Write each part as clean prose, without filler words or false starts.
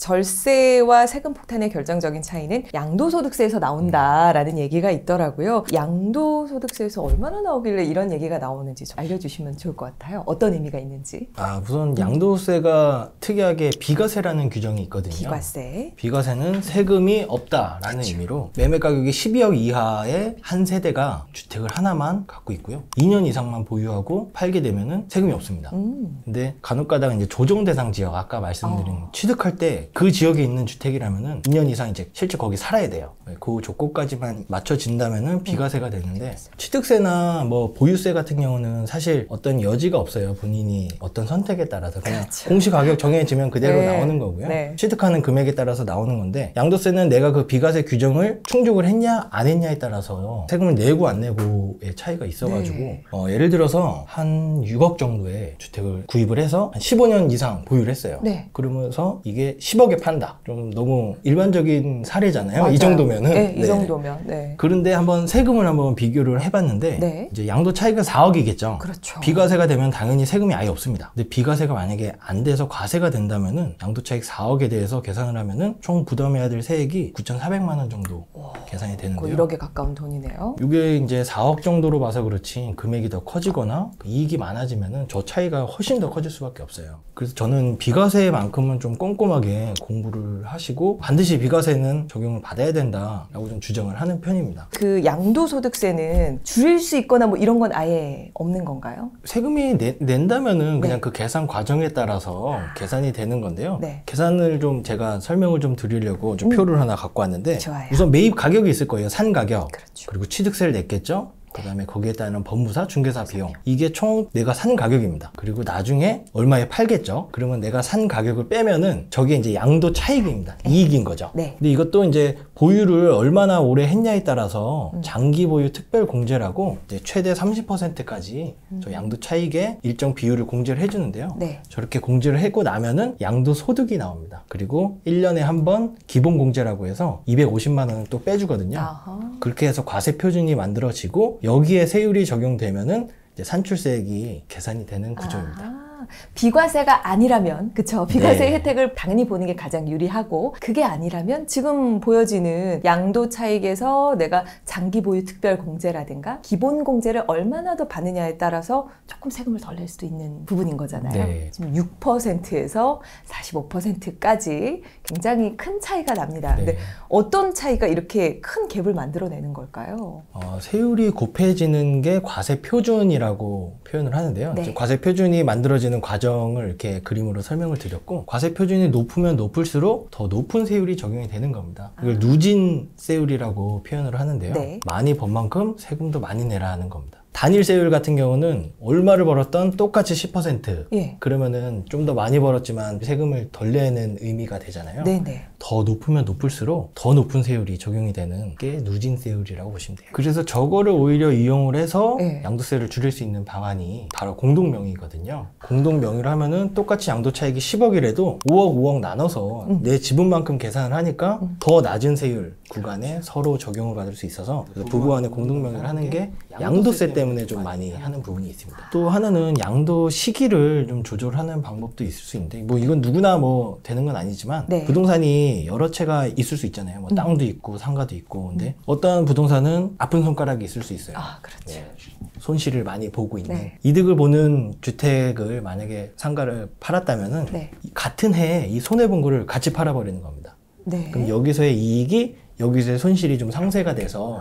절세와 세금 폭탄의 결정적인 차이는 양도소득세에서 나온다라는 얘기가 있더라고요. 양도소득세에서 얼마나 나오길래 이런 얘기가 나오는지 좀 알려주시면 좋을 것 같아요. 어떤 의미가 있는지. 우선 양도세가 특이하게 비과세라는 규정이 있거든요. 비과세. 비과세는 세금이 없다라는 그렇죠. 의미로 매매 가격이 12억 이하의 한 세대가 주택을 하나만 갖고 있고요. 2년 이상만 보유하고 팔게 되면은 세금이 없습니다. 근데 간혹가다가 이제 조정 대상 지역, 아까 말씀드린 취득할 때 그 지역에 있는 주택이라면은 2년 이상 이제 실제 거기 살아야 돼요. 그 조건까지만 맞춰진다면은 비과세가 되는데, 취득세나 뭐 보유세 같은 경우는 사실 어떤 여지가 없어요. 본인이 어떤 선택에 따라서 그냥 그렇죠. 공시 가격 정해지면 그대로 네. 나오는 거고요. 네. 취득하는 금액에 따라서 나오는 건데, 양도세는 내가 그 비과세 규정을 충족을 했냐 안 했냐에 따라서 세금을 내고 안 내고의 차이가 있어가지고 네. 예를 들어서 한 6억 정도의 주택을 구입을 해서 한 15년 이상 보유를 했어요. 네. 그러면서 이게 10억에 판다. 좀 너무 일반적인 사례잖아요. 맞아요. 이 정도면은. 네, 이 네. 정도면. 네. 그런데 한번 세금을 한번 비교를 해봤는데 네. 이제 양도 차이가 4억이겠죠. 그렇죠. 비과세가 되면 당연히 세금이 아예 없습니다. 근데 비과세가 만약에 안 돼서 과세가 된다면은 양도 차익 4억에 대해서 계산을 하면은 총 부담해야 될 세액이 9,400만 원 정도 계산이 거의 되는데요. 1억에 가까운 돈이네요. 이게 이제 4억 정도로 봐서 그렇지 금액이 더 커지거나 이익이 많아지면은 저 차이가 훨씬 더 커질 수밖에 없어요. 그래서 저는 비과세만큼은 좀 꼼꼼하게 공부를 하시고 반드시 비과세는 적용을 받아야 된다라고 좀 주장을 하는 편입니다. 그 양도소득세는 줄일 수 있거나 뭐 이런 건 아예 없는 건가요? 세금이 낸다면은 그냥 네. 그 계산 과정에 따라서 계산이 되는 건데요. 네. 계산을 좀 제가 설명을 좀 드리려고 좀 표를 하나 갖고 왔는데, 좋아요. 우선 매입 가격이 있을 거예요. 산 가격. 그렇죠. 그리고 취득세를 냈겠죠. 그 다음에 거기에 따른 법무사, 중개사 비용. 이게 총 내가 산 가격입니다. 그리고 나중에 얼마에 팔겠죠. 그러면 내가 산 가격을 빼면은 저게 이제 양도 차익입니다. 이익인 거죠. 네. 근데 이것도 이제 보유를 얼마나 오래 했냐에 따라서 장기 보유 특별 공제라고 이제 최대 30%까지 저 양도 차익의 일정 비율을 공제를 해주는데요. 네. 저렇게 공제를 하고 나면은 양도 소득이 나옵니다. 그리고 1년에 한 번 기본 공제라고 해서 250만 원을 또 빼주거든요. 아하. 그렇게 해서 과세 표준이 만들어지고 여기에 세율이 적용되면은 이제 산출세액이 계산이 되는 구조입니다. 비과세가 아니라면, 그쵸? 비과세 네. 혜택을 당연히 보는 게 가장 유리하고, 그게 아니라면 지금 보여지는 양도 차익에서 내가 장기 보유 특별 공제라든가 기본 공제를 얼마나 더 받느냐에 따라서 조금 세금을 덜 낼 수도 있는 부분인 거잖아요. 네. 지금 6%에서 45%까지 굉장히 큰 차이가 납니다. 네. 근데 어떤 차이가 이렇게 큰 갭을 만들어내는 걸까요? 세율이 곱해지는 게 과세 표준이라고 표현을 하는데요. 네. 과세 표준이 만들어지는 과정을 이렇게 그림으로 설명을 드렸고, 과세 표준이 높으면 높을수록 더 높은 세율이 적용이 되는 겁니다. 이걸 누진세율이라고 표현을 하는데요. 네. 많이 번 만큼 세금도 많이 내라는 겁니다. 단일 세율 같은 경우는 얼마를 벌었던 똑같이 10%. 예. 그러면은 좀 더 많이 벌었지만 세금을 덜 내는 의미가 되잖아요. 네네. 더 높으면 높을수록 더 높은 세율이 적용이 되는 게 누진세율이라고 보시면 돼요. 그래서 저거를 오히려 이용을 해서 네. 양도세를 줄일 수 있는 방안이 바로 공동명의거든요. 공동명의를 하면은 똑같이 양도차익이 10억이라도 5억 나눠서 내 지분만큼 계산을 하니까 더 낮은 세율 구간에 서로 적용을 받을 수 있어서, 그래서 부부간에 공동명의를 하는 게 양도세 때문에 좀 많이 하는 부분이 있습니다. 또 하나는 양도 시기를 좀 조절하는 방법도 있을 수 있는데, 뭐 이건 누구나 뭐 되는 건 아니지만 네. 부동산이 여러 채가 있을 수 있잖아요. 뭐 땅도 있고 상가도 있고. 근데 어떤 부동산은 아픈 손가락이 있을 수 있어요. 그렇죠. 네. 손실을 많이 보고 있는, 네. 이득을 보는 주택을 만약에 상가를 팔았다면은 네. 같은 해에 이 손해본 거를 같이 팔아버리는 겁니다. 네. 그럼 여기서의 이익이 여기서의 손실이 좀 상쇄가 돼서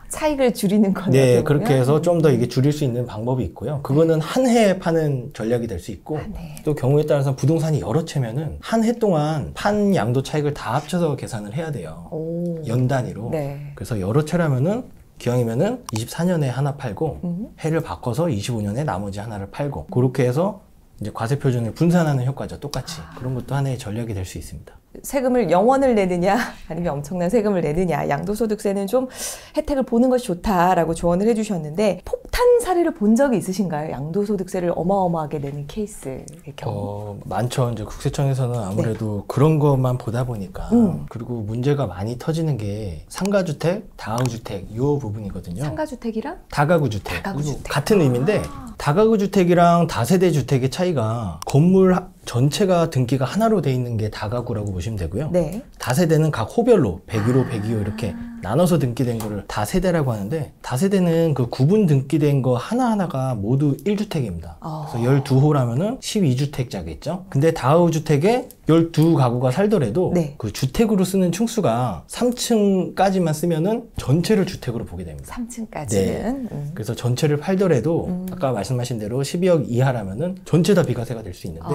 차익을 줄이는 거네요. 네, 그렇게 해서 좀 더 이게 줄일 수 있는 방법이 있고요. 그거는 한 해에 파는 전략이 될 수 있고, 네. 또 경우에 따라서 부동산이 여러 채면은 한 해 동안 판 양도 차익을 다 합쳐서 계산을 해야 돼요. 오. 연 단위로. 네. 그래서 여러 채라면은 기왕이면은 24년에 하나 팔고 해를 바꿔서 25년에 나머지 하나를 팔고, 그렇게 해서 이제 과세 표준을 분산하는 효과죠. 똑같이. 그런 것도 하나의 전략이 될 수 있습니다. 세금을 영원을 내느냐 아니면 엄청난 세금을 내느냐, 양도소득세는 좀 혜택을 보는 것이 좋다라고 조언을 해주셨는데, 폭탄 사례를 본 적이 있으신가요? 양도소득세를 어마어마하게 내는 케이스의 경우. 많죠. 이제 국세청에서는 아무래도 그런 것만 보다 보니까. 그리고 문제가 많이 터지는 게 상가주택, 다가구주택 이 부분이거든요. 상가주택이랑 다가구주택. 다가구주택. 같은 의미인데 다가구주택이랑 다세대주택의 차이가 건물 전체가 등기가 하나로 돼 있는 게 다가구라고 보시면 되고요. 네. 다세대는 각 호별로 101호, 102호 이렇게 나눠서 등기된 거를 다세대라고 하는데, 다세대는 그 구분 등기된 거 하나하나가 모두 1주택입니다. 그래서 12호라면은 12주택자겠죠. 근데 다가구주택에 12가구가 살더라도 네. 그 주택으로 쓰는 층수가 3층까지만 쓰면은 전체를 주택으로 보게 됩니다. 3층까지는. 네. 그래서 전체를 팔더라도 아까 말씀하신 대로 12억 이하라면은 전체 다 비과세가 될 수 있는데,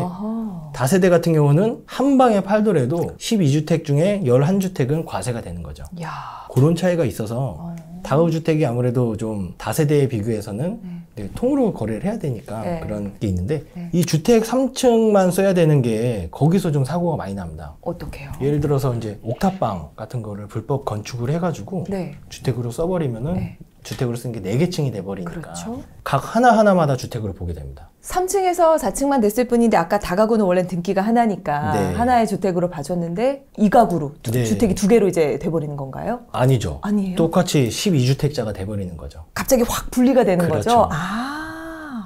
다세대 같은 경우는 한 방에 팔더라도 12주택 중에 11주택은 과세가 되는 거죠. 야. 그런 차이가 있어서 다가구주택이 아무래도 좀 다세대에 비교해서는 네, 통으로 거래를 해야 되니까 네. 그런 게 있는데, 네. 이 주택 3층만 써야 되는 게 거기서 좀 사고가 많이 납니다. 어떡해요? 예를 들어서 이제 옥탑방 같은 거를 불법 건축을 해가지고 네. 주택으로 써버리면은 네. 주택으로 쓴 게 4개 층이 돼버리니까 그렇죠. 각 하나하나마다 주택으로 보게 됩니다. 3층에서 4층만 됐을 뿐인데 아까 다가구는 원래 등기가 하나니까 네. 하나의 주택으로 봐줬는데 이 가구로 네. 주택이 2개로 이제 돼버리는 건가요? 아니죠. 아니에요? 똑같이 12주택자가 돼버리는 거죠. 갑자기 확 분리가 되는 그렇죠. 거죠? 아.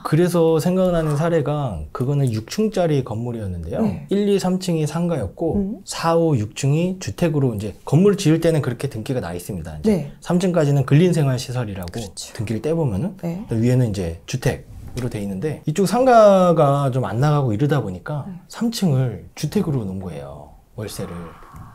그래서 생각나는 사례가, 그거는 6층짜리 건물이었는데요. 네. 1, 2, 3층이 상가였고 4, 5, 6층이 주택으로, 이제 건물을 지을 때는 그렇게 등기가 나 있습니다. 이제 네. 3층까지는 근린생활시설이라고 그렇죠. 등기를 떼보면은 네. 위에는 이제 주택으로 돼 있는데, 이쪽 상가가 좀 안 나가고 이러다 보니까 3층을 주택으로 놓은 거예요, 월세를.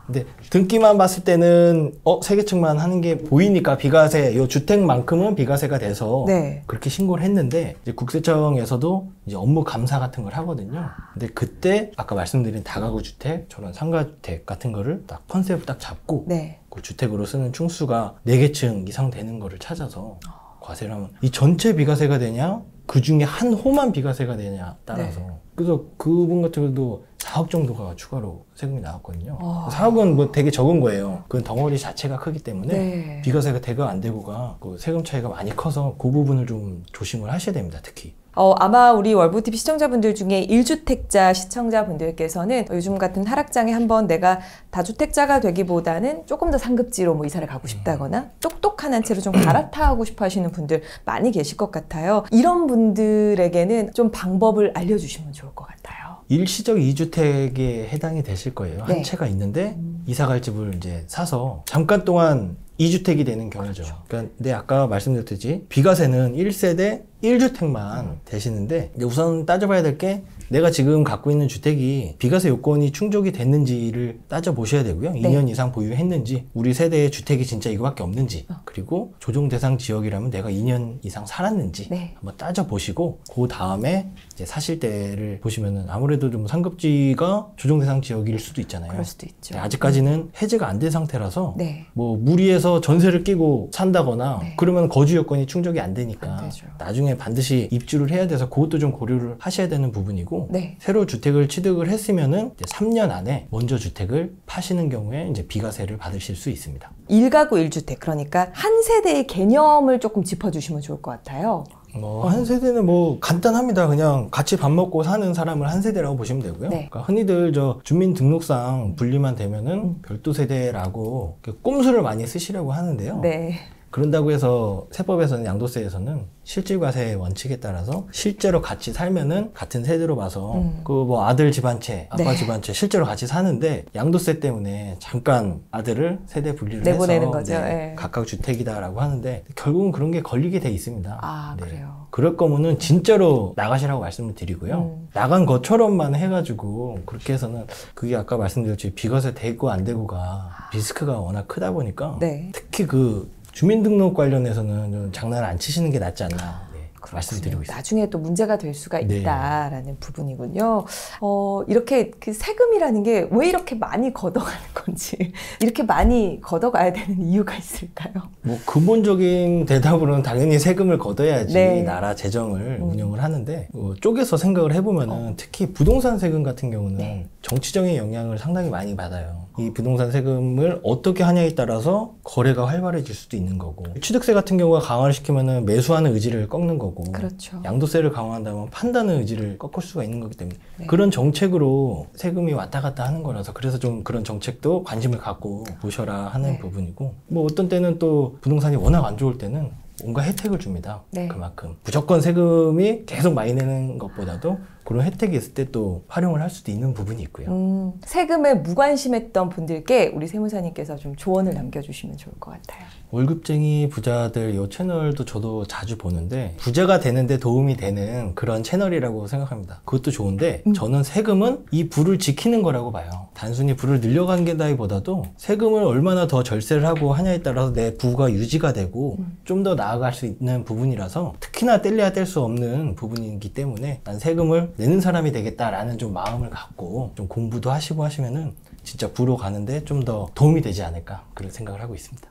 근데 등기만 봤을 때는 3개층만 하는 게 보이니까 비과세, 요 주택만큼은 비과세가 돼서 네. 그렇게 신고를 했는데, 이제 국세청에서도 이제 업무 감사 같은 걸 하거든요. 근데 그때 아까 말씀드린 다가구 주택, 저런 상가주택 같은 거를 딱 컨셉을 딱 잡고 네. 그 주택으로 쓰는 층수가 4개층 이상 되는 거를 찾아서 과세를 하면 이 전체 비과세가 되냐, 그 중에 한 호만 비과세가 되냐 따라서. 네. 그래서 그분 같은 경우도 4억 정도가 추가로 세금이 나왔거든요. 4억은 뭐 되게 적은 거예요. 그건 덩어리 자체가 크기 때문에 네. 비과세가 되고 안 되고가 그 세금 차이가 많이 커서 그 부분을 좀 조심을 하셔야 됩니다, 특히. 아마 우리 월보TV 시청자분들 중에 1주택자 시청자분들께서는 요즘 같은 하락장에 한번 내가 다주택자가 되기보다는 조금 더 상급지로 뭐 이사를 가고 싶다거나 똑똑한 한 채로 좀 갈아타고 싶어 하시는 분들 많이 계실 것 같아요. 이런 분들에게는 좀 방법을 알려주시면 좋을 것 같아요. 일시적 2주택에 해당이 되실 거예요. 네. 한 채가 있는데 이사 갈 집을 이제 사서 잠깐 동안 2주택이 되는 경우죠. 그렇죠. 그러니까 근데 아까 말씀드렸듯이 비과세는 1세대 1주택만 되시는데, 이제 우선 따져봐야 될 게, 내가 지금 갖고 있는 주택이 비과세 요건이 충족이 됐는지를 따져보셔야 되고요. 네. 2년 이상 보유했는지, 우리 세대의 주택이 진짜 이거밖에 없는지, 그리고 조정 대상 지역이라면 내가 2년 이상 살았는지 네. 한번 따져보시고, 그 다음에 이제 사실 때를 보시면은 아무래도 좀 상급지가 조정 대상 지역일 수도 있잖아요. 그럴 수도 있죠. 네, 아직까지는 해제가 안 된 상태라서 네. 뭐 무리해서 전세를 끼고 산다거나 네. 그러면 거주 여건이 충족이 안 되니까 안 되죠. 나중에 반드시 입주를 해야 돼서 그것도 좀 고려를 하셔야 되는 부분이고, 네. 새로 주택을 취득을 했으면은 이제 3년 안에 먼저 주택을 파시는 경우에 이제 비과세를 받으실 수 있습니다. 1가구 1주택, 그러니까 한 세대의 개념을 조금 짚어주시면 좋을 것 같아요. 한 세대는 뭐 간단합니다. 그냥 같이 밥 먹고 사는 사람을 한 세대라고 보시면 되고요. 네. 그러니까 흔히들 저 주민등록상 분리만 되면은 별도 세대라고 꼼수를 많이 쓰시려고 하는데요. 네. 그런다고 해서 세법에서는, 양도세에서는 실질과세 원칙에 따라서 실제로 같이 살면은 같은 세대로 봐서 그 뭐 아들 집 한 채, 아빠 네. 집 한 채 실제로 같이 사는데 양도세 때문에 잠깐 아들을 세대 분리를 내보내는 해서 거죠. 네. 각각 주택이다라고 하는데, 결국은 그런 게 걸리게 돼 있습니다. 아, 그래요. 그럴 거면은 진짜로 나가시라고 말씀을 드리고요. 나간 것처럼만 해가지고 그렇게 해서는, 그게 아까 말씀드렸지 비과세 되고 안 되고가 리스크가 워낙 크다 보니까 네. 특히 그 주민등록 관련해서는 좀 장난을 안 치시는 게 낫지 않나 말씀드리고 있습니다. 나중에 또 문제가 될 수가 네. 있다라는 부분이군요. 이렇게 그 세금이라는 게 왜 이렇게 많이 걷어가는 건지, 이렇게 많이 걷어가야 되는 이유가 있을까요? 뭐 근본적인 대답으로는 당연히 세금을 걷어야지 네. 나라 재정을 운영을 하는데, 쪼개서 생각을 해보면은 특히 부동산 세금 같은 경우는 네. 정치적인 영향을 상당히 많이 받아요. 이 부동산 세금을 어떻게 하냐에 따라서 거래가 활발해질 수도 있는 거고, 취득세 같은 경우가 강화를 시키면은 매수하는 의지를 꺾는 거고, 그렇죠. 양도세를 강화한다면 판다는 의지를 꺾을 수가 있는 거기 때문에 네. 그런 정책으로 세금이 왔다 갔다 하는 거라서, 그래서 좀 그런 정책도 관심을 갖고 보셔라 하는 네. 부분이고, 뭐 어떤 때는 또 부동산이 워낙 안 좋을 때는 온갖 혜택을 줍니다. 네. 그만큼 무조건 세금이 계속 많이 내는 것보다도 그런 혜택이 있을 때 또 활용을 할 수도 있는 부분이 있고요. 세금에 무관심했던 분들께 우리 세무사님께서 좀 조언을 남겨주시면 좋을 것 같아요. 월급쟁이 부자들 이 채널도 저도 자주 보는데 부자가 되는데 도움이 되는 그런 채널이라고 생각합니다. 그것도 좋은데 저는 세금은 이 부를 지키는 거라고 봐요. 단순히 부를 늘려간 게다기보다도 세금을 얼마나 더 절세를 하고 하냐에 따라서 내 부가 유지가 되고 좀 더 나아갈 수 있는 부분이라서 특히나 뗄래야 뗄 수 없는 부분이기 때문에 난 세금을 내는 사람이 되겠다라는 좀 마음을 갖고 좀 공부도 하시고 하시면은 진짜 부로 가는데 좀 더 도움이 되지 않을까 그런 생각을 하고 있습니다.